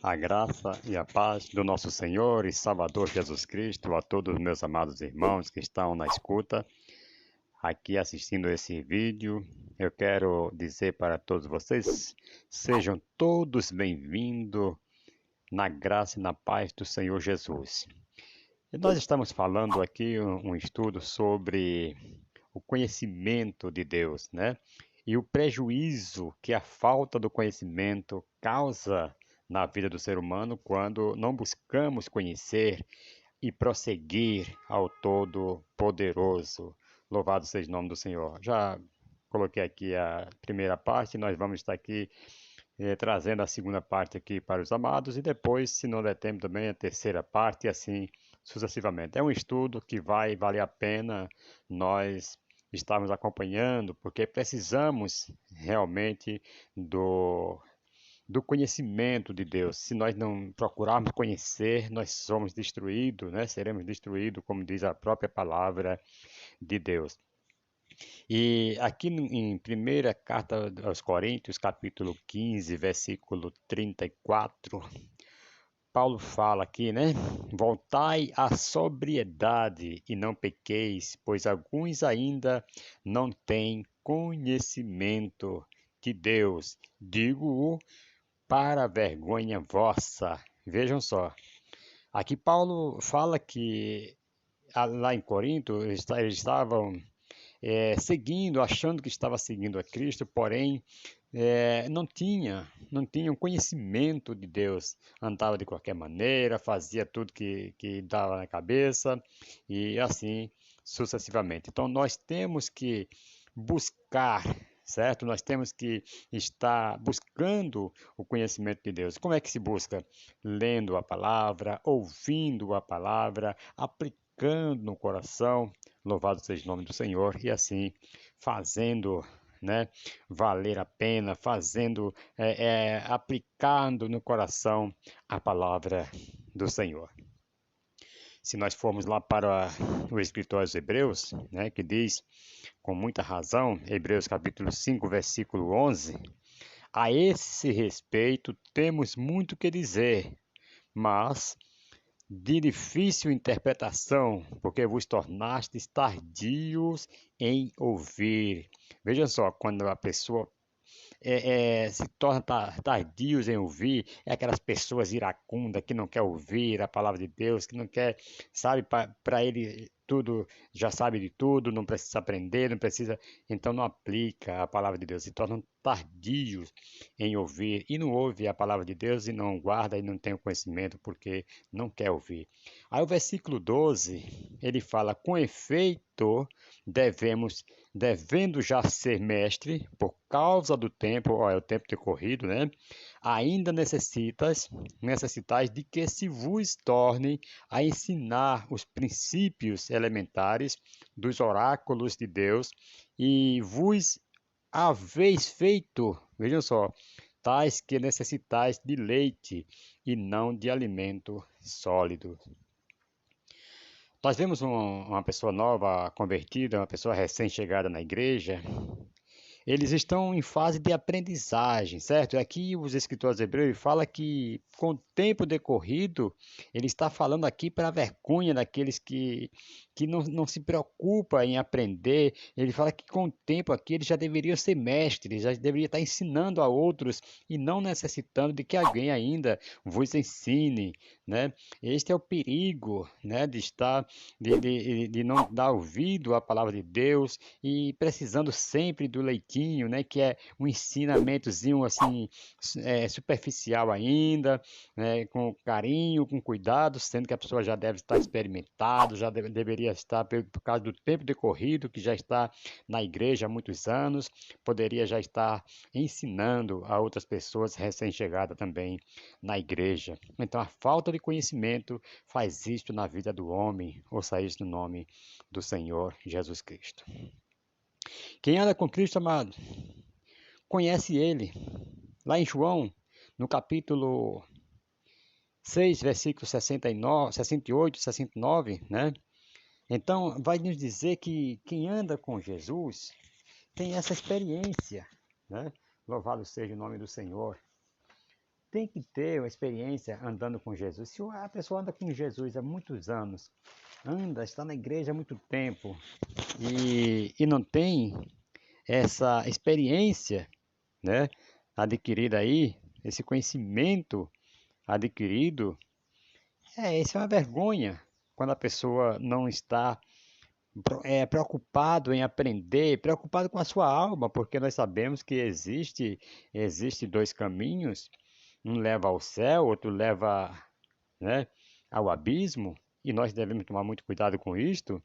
A graça e a paz do nosso Senhor e Salvador Jesus Cristo a todos os meus amados irmãos que estão na escuta, aqui assistindo esse vídeo. Eu quero dizer para todos vocês, sejam todos bem-vindos na graça e na paz do Senhor Jesus. E nós estamos falando aqui um estudo sobre o conhecimento de Deus, né? E o prejuízo que a falta do conhecimento causa na vida do ser humano quando não buscamos conhecer e prosseguir ao Todo-Poderoso. Louvado seja o nome do Senhor. Já coloquei aqui a primeira parte, nós vamos estar aqui trazendo a segunda parte aqui para os amados e depois, se não der tempo também, a terceira parte e assim sucessivamente. É um estudo que vai valer a pena nós estarmos acompanhando, porque precisamos realmente do conhecimento de Deus. Se nós não procurarmos conhecer, nós somos destruídos, né? Seremos destruídos, como diz a própria palavra de Deus. E aqui em primeira carta aos Coríntios, capítulo 15, versículo 34, Paulo fala aqui, né? Voltai à sobriedade e não pequeis, pois alguns ainda não têm conhecimento de Deus. Digo-o para a vergonha vossa. Vejam só. Aqui Paulo fala que lá em Corinto eles estavam seguindo, achando que estava seguindo a Cristo, porém não tinha um conhecimento de Deus, andava de qualquer maneira, fazia tudo que dava na cabeça e assim sucessivamente. Então nós temos que buscar, certo? Nós temos que estar buscando o conhecimento de Deus. Como é que se busca? Lendo a palavra, ouvindo a palavra, aplicando no coração. Louvado seja o nome do Senhor, e assim fazendo, né, valer a pena, fazendo, aplicando no coração a palavra do Senhor. Se nós formos lá para o escritor aos Hebreus, né, que diz com muita razão, Hebreus capítulo 5, versículo 11, a esse respeito temos muito que dizer, mas de difícil interpretação, porque vos tornastes tardios em ouvir. Veja só, quando a pessoa se torna tardios em ouvir, é aquelas pessoas iracundas que não quer ouvir a palavra de Deus, que não quer, sabe, para ele tudo, já sabe de tudo, não precisa aprender, não precisa, então não aplica a palavra de Deus, se tornam tardios em ouvir e não ouve a palavra de Deus e não guarda e não tem o conhecimento porque não quer ouvir. Aí o versículo 12, ele fala, com efeito, devendo já ser mestre, por causa do tempo, ó, é o tempo decorrido, né? Ainda necessitais de que se vos torne a ensinar os princípios elementares dos oráculos de Deus e vos haveis feito, vejam só, tais que necessitais de leite e não de alimento sólido. Nós vemos uma pessoa nova, convertida, uma pessoa recém-chegada na igreja, eles estão em fase de aprendizagem, certo? Aqui os escritores hebreus falam que com o tempo decorrido, ele está falando aqui para a vergonha daqueles que não se preocupam em aprender. Ele fala que com o tempo aqui eles já deveriam ser mestres, já deveriam estar ensinando a outros e não necessitando de que alguém ainda vos ensine, né? Este é o perigo, né, de estar, de não dar ouvido à palavra de Deus e precisando sempre do leitinho, né, que é um ensinamentozinho assim superficial ainda, né, com carinho, com cuidado, sendo que a pessoa já deve estar experimentado, já deveria estar por causa do tempo decorrido, que já está na igreja há muitos anos, poderia já estar ensinando a outras pessoas recém-chegadas também na igreja. Então a falta de conhecimento faz isto na vida do homem, ouça isso no nome do Senhor Jesus Cristo. Quem anda com Cristo, amado, conhece Ele. Lá em João, no capítulo 6, versículos 69, 68, 69, né? Então, vai nos dizer que quem anda com Jesus tem essa experiência, né? Louvado seja o nome do Senhor. tem que ter uma experiência andando com Jesus. Se a pessoa anda com Jesus há muitos anos, está na igreja há muito tempo e não tem essa experiência, né, adquirida aí, esse conhecimento adquirido, isso é uma vergonha quando a pessoa não está preocupado em aprender, preocupado com a sua alma, porque nós sabemos que existe dois caminhos, um leva ao céu, outro leva, né, ao abismo, e nós devemos tomar muito cuidado com isto.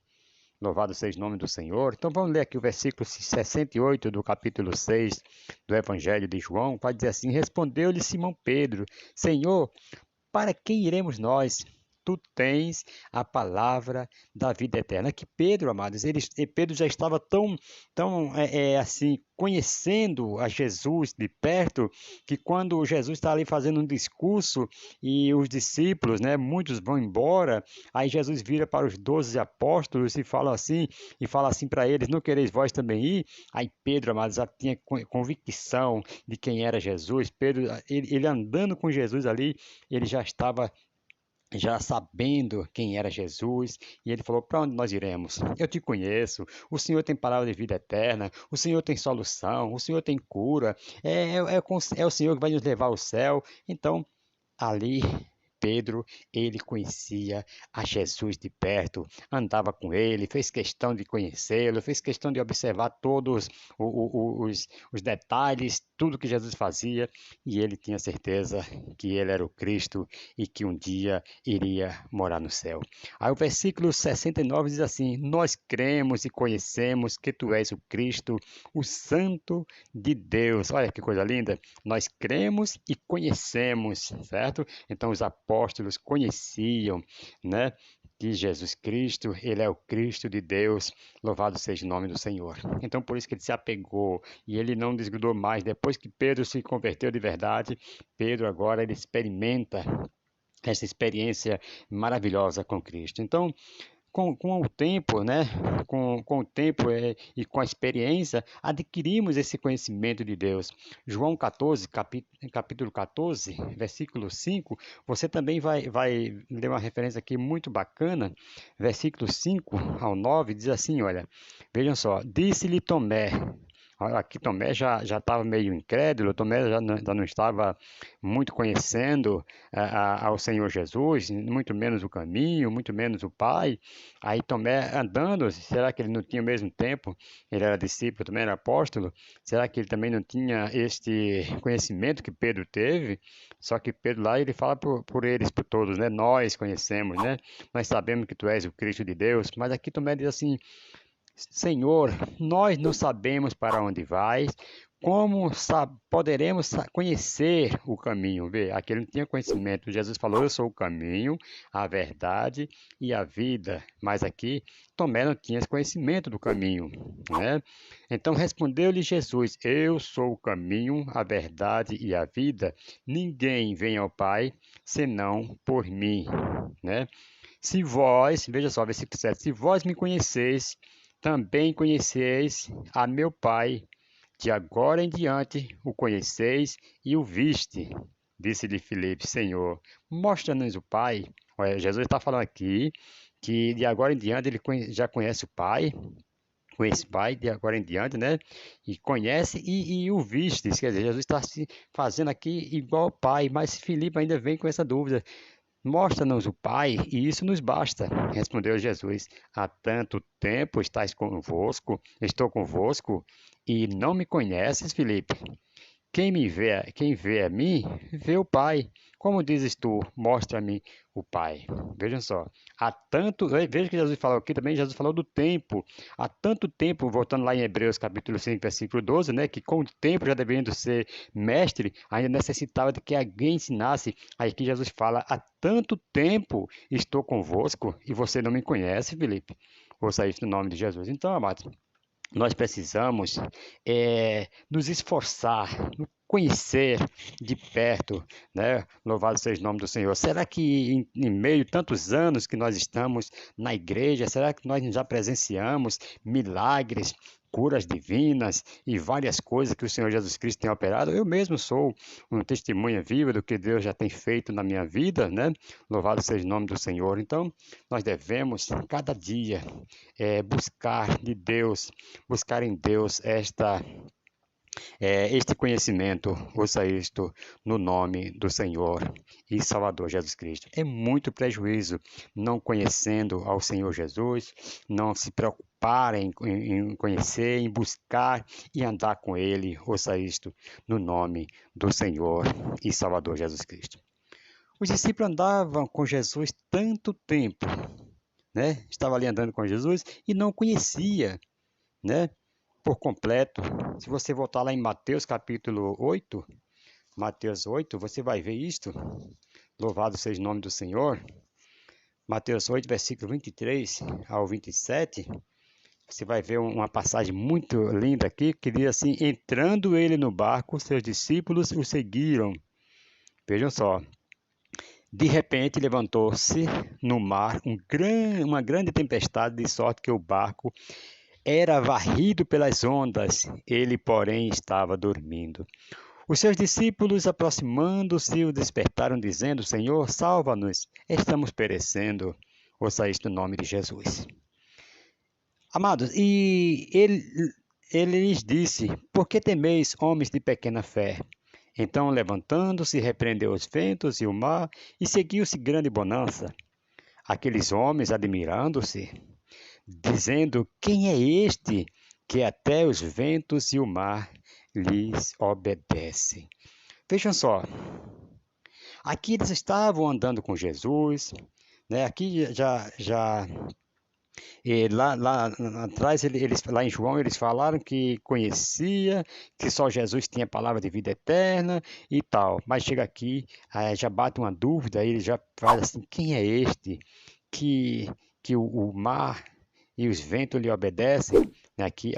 Louvado seja o nome do Senhor. Então vamos ler aqui o versículo 68 do capítulo 6 do Evangelho de João. Vai dizer assim: Respondeu-lhe Simão Pedro: Senhor, para quem iremos nós? Tu tens a palavra da vida eterna. Que Pedro, amados, Pedro já estava tão assim, conhecendo a Jesus de perto, que quando Jesus está ali fazendo um discurso e os discípulos, né, muitos vão embora, aí Jesus vira para os 12 apóstolos e fala assim para eles: Não quereis vós também ir? Aí Pedro, amados, já tinha convicção de quem era Jesus. Pedro, ele andando com Jesus ali, ele já estava já sabendo quem era Jesus, e ele falou: Para onde nós iremos? Eu te conheço, o Senhor tem palavra de vida eterna, o Senhor tem solução, o Senhor tem cura, é o Senhor que vai nos levar ao céu. Então, ali Pedro, ele conhecia a Jesus de perto, andava com ele, fez questão de conhecê-lo, fez questão de observar todos os detalhes, tudo que Jesus fazia, e ele tinha certeza que ele era o Cristo e que um dia iria morar no céu. Aí o versículo 69 diz assim: Nós cremos e conhecemos que tu és o Cristo, o Santo de Deus. Olha que coisa linda! Nós cremos e conhecemos, certo? Então os apóstolos conheciam, né, que Jesus Cristo, ele é o Cristo de Deus, louvado seja o nome do Senhor. Então por isso que ele se apegou e ele não desgrudou mais. Depois que Pedro se converteu de verdade, Pedro agora ele experimenta essa experiência maravilhosa com Cristo. Então, com o tempo, né? Com o tempo e com a experiência, adquirimos esse conhecimento de Deus. João 14, capítulo 14, versículo 5, você também vai ler uma referência aqui muito bacana. Versículo 5 ao 9 diz assim: olha, vejam só, disse-lhe Tomé. Aqui Tomé já estava meio incrédulo, Tomé já não estava muito conhecendo ao Senhor Jesus, muito menos o caminho, muito menos o Pai. Aí Tomé andando, será que ele não tinha o mesmo tempo? Ele era discípulo, também era apóstolo. Será que ele também não tinha este conhecimento que Pedro teve? Só que Pedro lá ele fala por eles, por todos, né? Nós conhecemos, né? Nós sabemos que tu és o Cristo de Deus. Mas aqui Tomé diz assim: Senhor, nós não sabemos para onde vais, como poderemos conhecer o caminho? Vê, aqui ele não tinha conhecimento. Jesus falou: Eu sou o caminho, a verdade e a vida. Mas aqui Tomé não tinha esse conhecimento do caminho, né? Então respondeu-lhe Jesus: Eu sou o caminho, a verdade e a vida. Ninguém vem ao Pai senão por mim, né? Se vós, veja só, versículo 7, se vós me conheceis, também conheceis a meu Pai. De agora em diante o conheceis e o viste. Disse-lhe Filipe: Senhor, mostra-nos o Pai. Olha, Jesus está falando aqui que de agora em diante ele já conhece o Pai, conhece o Pai de agora em diante, né? E conhece e o viste. Quer dizer, Jesus está se fazendo aqui igual ao Pai, mas Filipe ainda vem com essa dúvida. Mostra-nos o Pai, e isso nos basta. Respondeu Jesus: Há tanto tempo estou convosco, e não me conheces, Filipe? Quem vê a mim, vê o Pai. Como dizes tu, mostra-me o Pai. Vejam só, veja que Jesus falou aqui também, Jesus falou do tempo. Há tanto tempo, voltando lá em Hebreus capítulo 5, versículo 12, né, que com o tempo já devendo ser mestre, ainda necessitava de que alguém ensinasse. Aí que Jesus fala: há tanto tempo estou convosco e você não me conhece, Felipe. Ouça isso no nome de Jesus. Então, amados, nós precisamos nos esforçar conhecer de perto, né? Louvado seja o nome do Senhor. Será que em meio a tantos anos que nós estamos na igreja, será que nós já presenciamos milagres, curas divinas e várias coisas que o Senhor Jesus Cristo tem operado? Eu mesmo sou uma testemunha viva do que Deus já tem feito na minha vida, né? Louvado seja o nome do Senhor. Então, nós devemos cada dia buscar de Deus, buscar em Deus este conhecimento, ouça isto, no nome do Senhor e Salvador Jesus Cristo. É muito prejuízo não conhecendo ao Senhor Jesus, não se preocupar em conhecer, em buscar e andar com Ele, ouça isto, no nome do Senhor e Salvador Jesus Cristo. Os discípulos andavam com Jesus tanto tempo, né? Estava ali andando com Jesus e não conhecia, né? Por completo. Se você voltar lá em Mateus capítulo 8, Mateus 8, você vai ver isto. Louvado seja o nome do Senhor. Mateus 8, versículo 23 ao 27. Você vai ver uma passagem muito linda aqui, que diz assim: entrando ele no barco, seus discípulos o seguiram. Vejam só. De repente levantou-se no mar uma grande tempestade, de sorte que o barco era varrido pelas ondas, ele, porém, estava dormindo. Os seus discípulos, aproximando-se, o despertaram, dizendo: Senhor, salva-nos, estamos perecendo. Ouça isto no nome de Jesus. Amados, ele lhes disse: Por que temeis, homens de pequena fé? Então, levantando-se, repreendeu os ventos e o mar, e seguiu-se grande bonança. Aqueles homens, admirando-se, dizendo: Quem é este que até os ventos e o mar lhes obedecem? Vejam só, aqui eles estavam andando com Jesus, né? Aqui lá atrás, lá em João, eles falaram que conhecia, que só Jesus tinha palavra de vida eterna e tal. Mas chega aqui, já bate uma dúvida, ele já faz assim: quem é este que o mar e os ventos lhe obedecem? Aqui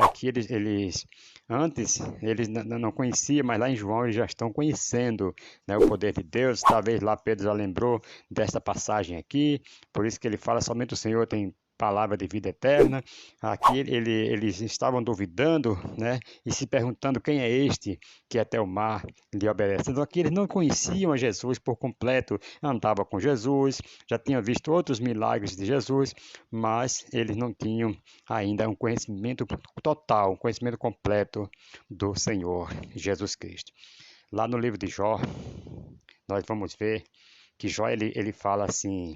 antes, eles não conheciam, mas lá em João eles já estão conhecendo, né, o poder de Deus. Talvez lá Pedro já lembrou desta passagem aqui, por isso que ele fala: somente o Senhor tem palavra de vida eterna. Aqui eles estavam duvidando, né, e se perguntando: quem é este que até o mar lhe obedece? Então aqui eles não conheciam a Jesus por completo, andavam com Jesus, já tinham visto outros milagres de Jesus, mas eles não tinham ainda um conhecimento total, um conhecimento completo do Senhor Jesus Cristo. Lá no livro de Jó, nós vamos ver que Jó ele fala assim: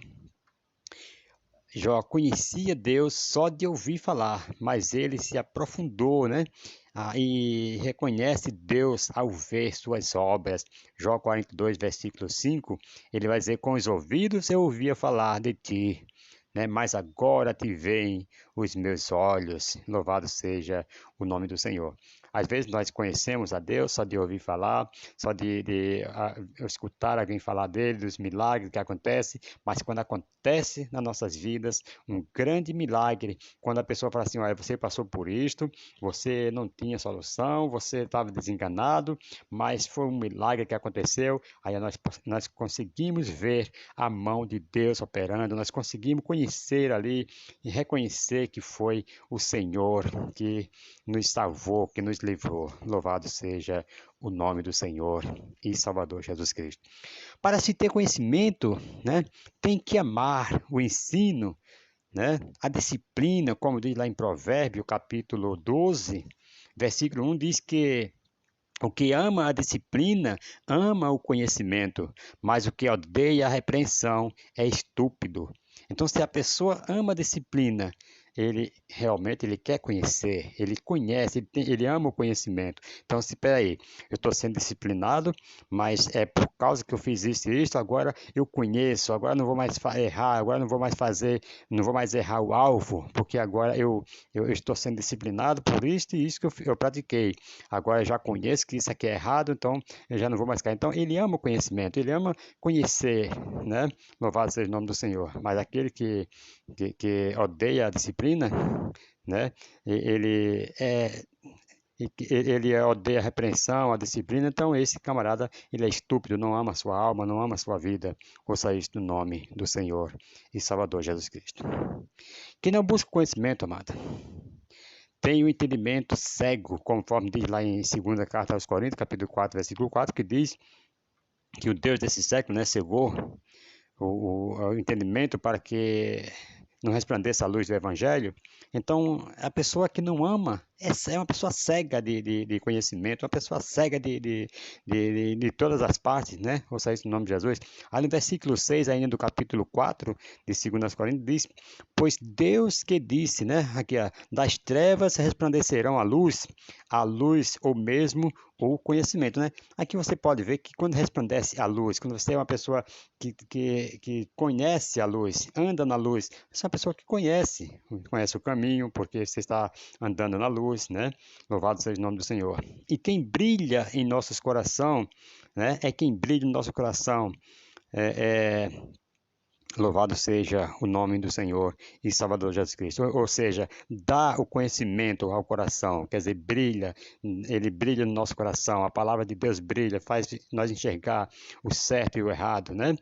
Jó conhecia Deus só de ouvir falar, mas ele se aprofundou, né? E reconhece Deus ao ver suas obras. Jó 42, versículo 5, ele vai dizer: com os ouvidos eu ouvia falar de ti, né? Mas agora te veem os meus olhos. Louvado seja o nome do Senhor. Às vezes nós conhecemos a Deus só de ouvir falar, só de escutar alguém falar dele, dos milagres que acontecem, mas quando acontece nas nossas vidas um grande milagre, quando a pessoa fala assim: olha, você passou por isto, você não tinha solução, você estava desenganado, mas foi um milagre que aconteceu, aí nós conseguimos ver a mão de Deus operando, nós conseguimos conhecer ali e reconhecer que foi o Senhor que nos salvou, que nos livrou. Louvado seja o nome do Senhor e Salvador Jesus Cristo. Para se ter conhecimento, né, tem que amar o ensino, né, a disciplina, como diz lá em Provérbios, capítulo 12, versículo 1, diz que o que ama a disciplina ama o conhecimento, mas o que odeia a repreensão é estúpido. Então, se a pessoa ama a disciplina, ele realmente ele quer conhecer, ele conhece, ele ama o conhecimento. Então, se peraí, eu estou sendo disciplinado, mas é por causa que eu fiz isso e isso, agora eu conheço, agora não vou mais errar, agora não vou mais fazer, não vou mais errar o alvo, porque agora eu estou sendo disciplinado por isso e isso que eu pratiquei. Agora eu já conheço que isso aqui é errado, então eu já não vou mais cair. Então, ele ama o conhecimento, ele ama conhecer, né? Louvado seja o nome do Senhor. Mas aquele que odeia a disciplina, né? Ele e que ele odeia a repreensão, a disciplina, então esse camarada, ele é estúpido, não ama a sua alma, não ama a sua vida. Ouça isso no nome do Senhor e Salvador Jesus Cristo. Quem não busca conhecimento, amado, tem o entendimento cego, conforme diz lá em 2ª Carta aos Coríntios, capítulo 4, versículo 4, que diz que o Deus desse século, né, cegou o entendimento para que não resplandeça a luz do Evangelho. Então, a pessoa que não ama é uma pessoa cega de conhecimento, uma pessoa cega de todas as partes, né? Ouça isso no nome de Jesus. Ali no versículo 6, ainda do capítulo 4 de 2 Coríntios, diz: Pois Deus que disse, né? Aqui, ó, das trevas resplandecerão a luz ou mesmo o conhecimento, né? Aqui você pode ver que quando resplandece a luz, quando você é uma pessoa que conhece a luz, anda na luz, você é uma pessoa que conhece o caminho, porque você está andando na luz, né? Louvado seja o nome do Senhor. E quem brilha em nossos coração, né? É quem brilha no nosso coração. É, Louvado seja o nome do Senhor e Salvador Jesus Cristo. Ou seja, dá o conhecimento ao coração, quer dizer, brilha, ele brilha no nosso coração, a palavra de Deus brilha, faz nós enxergar o certo e o errado, né?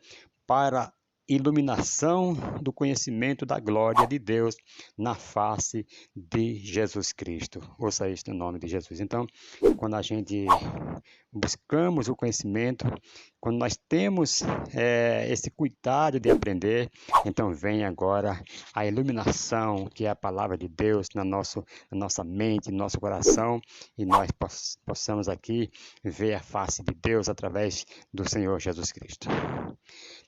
Para iluminação do conhecimento da glória de Deus na face de Jesus Cristo. Ouça isso no nome de Jesus. Então, quando a gente buscamos o conhecimento, quando nós temos esse cuidado de aprender, então vem agora a iluminação, que é a palavra de Deus na nossa mente, no nosso coração, e nós possamos aqui ver a face de Deus através do Senhor Jesus Cristo.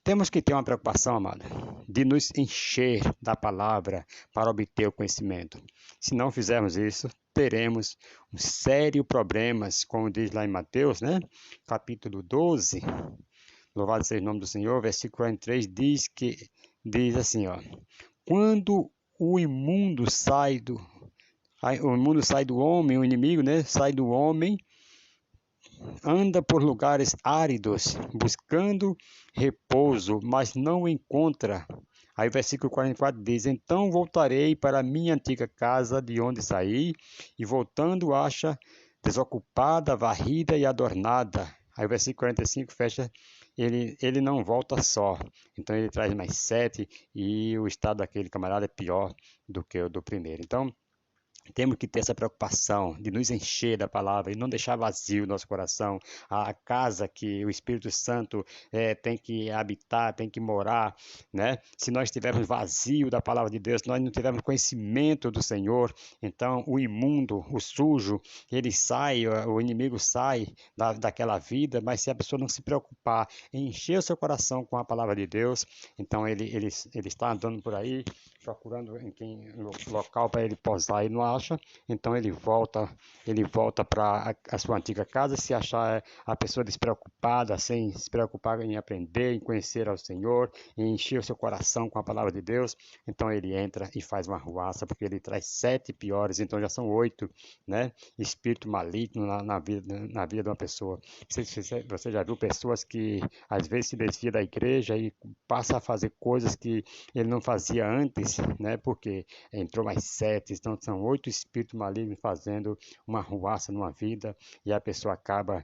Temos que ter uma preocupação, amada, de nos encher da palavra para obter o conhecimento. Se não fizermos isso, teremos um sério problemas, como diz lá em Mateus, né? Capítulo 12, louvado seja o nome do Senhor, versículo 43, diz assim, ó: Quando o imundo sai do homem, o inimigo, né? Sai do homem, anda por lugares áridos, buscando repouso, mas não o encontra. Aí o versículo 44 diz: Então voltarei para a minha antiga casa de onde saí, e voltando acha desocupada, varrida e adornada. Aí o versículo 45 fecha, ele não volta só, então ele traz mais 7, e o estado daquele camarada é pior do que o do primeiro. Então, temos que ter essa preocupação de nos encher da palavra e não deixar vazio o nosso coração, a casa que o Espírito Santo tem que habitar, tem que morar, né? Se nós estivermos vazio da palavra de Deus, nós não tivermos conhecimento do Senhor, então o imundo, o sujo, ele sai, o inimigo sai daquela vida, mas se a pessoa não se preocupar em encher o seu coração com a palavra de Deus, então ele está andando por aí, procurando local para ele posar e não acha, então ele volta para a sua antiga casa. Se achar a pessoa despreocupada, sem se preocupar em aprender, em conhecer ao Senhor, em encher o seu coração com a palavra de Deus, então ele entra e faz uma arruaça, porque ele traz 7 piores, então já são 8, né? Espírito maligno na vida de uma pessoa. Você já viu pessoas que às vezes se desvia da igreja e passa a fazer coisas que ele não fazia antes, né? Porque entrou mais 7, então são 8 espíritos malignos fazendo uma arruaça numa vida, e a pessoa acaba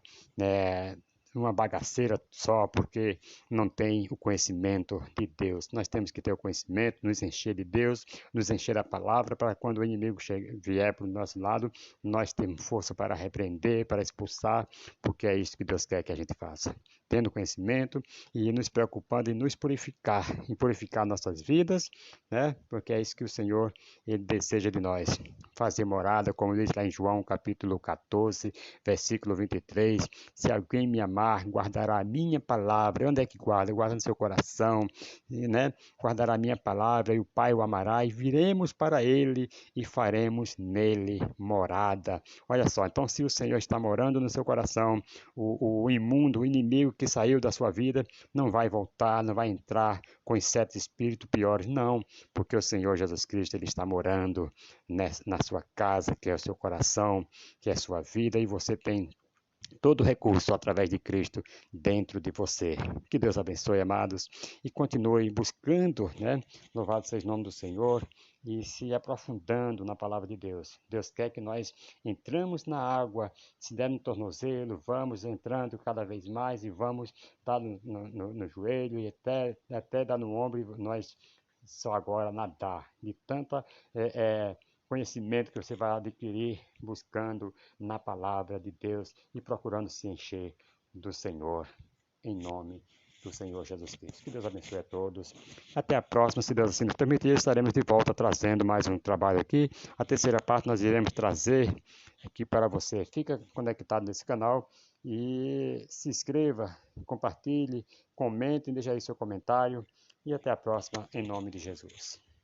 uma bagaceira só porque não tem o conhecimento de Deus. Nós temos que ter o conhecimento, nos encher de Deus, nos encher da palavra, para quando o inimigo vier para o nosso lado, nós temos força para repreender, para expulsar, porque é isso que Deus quer que a gente faça. Tendo conhecimento e nos preocupando em nos purificar, em purificar nossas vidas, né? Porque é isso que o Senhor ele deseja de nós. Fazer morada, como diz lá em João capítulo 14, versículo 23, se alguém me amar, guardará a minha palavra. Onde é que guarda? Guarda no seu coração, né? Guardará a minha palavra, e o Pai o amará, e viremos para ele e faremos nele morada. Olha só, então se o Senhor está morando no seu coração, o imundo, o inimigo que saiu da sua vida, não vai voltar, não vai entrar com os 7 espíritos piores, não, porque o Senhor Jesus Cristo ele está morando na sua casa, que é o seu coração, que é a sua vida, e você tem todo recurso através de Cristo dentro de você. Que Deus abençoe, amados, e continue buscando, né? Louvado seja o nome do Senhor e se aprofundando na palavra de Deus. Deus quer que nós entramos na água, se der no tornozelo, vamos entrando cada vez mais e vamos dar no joelho e até dar no ombro e nós só agora nadar de tanta conhecimento que você vai adquirir buscando na palavra de Deus e procurando se encher do Senhor, em nome do Senhor Jesus Cristo. Que Deus abençoe a todos. Até a próxima, se Deus assim nos permitir, estaremos de volta trazendo mais um trabalho aqui. A terceira parte nós iremos trazer aqui para você. Fica conectado nesse canal e se inscreva, compartilhe, comente, deixe aí seu comentário e até a próxima, em nome de Jesus.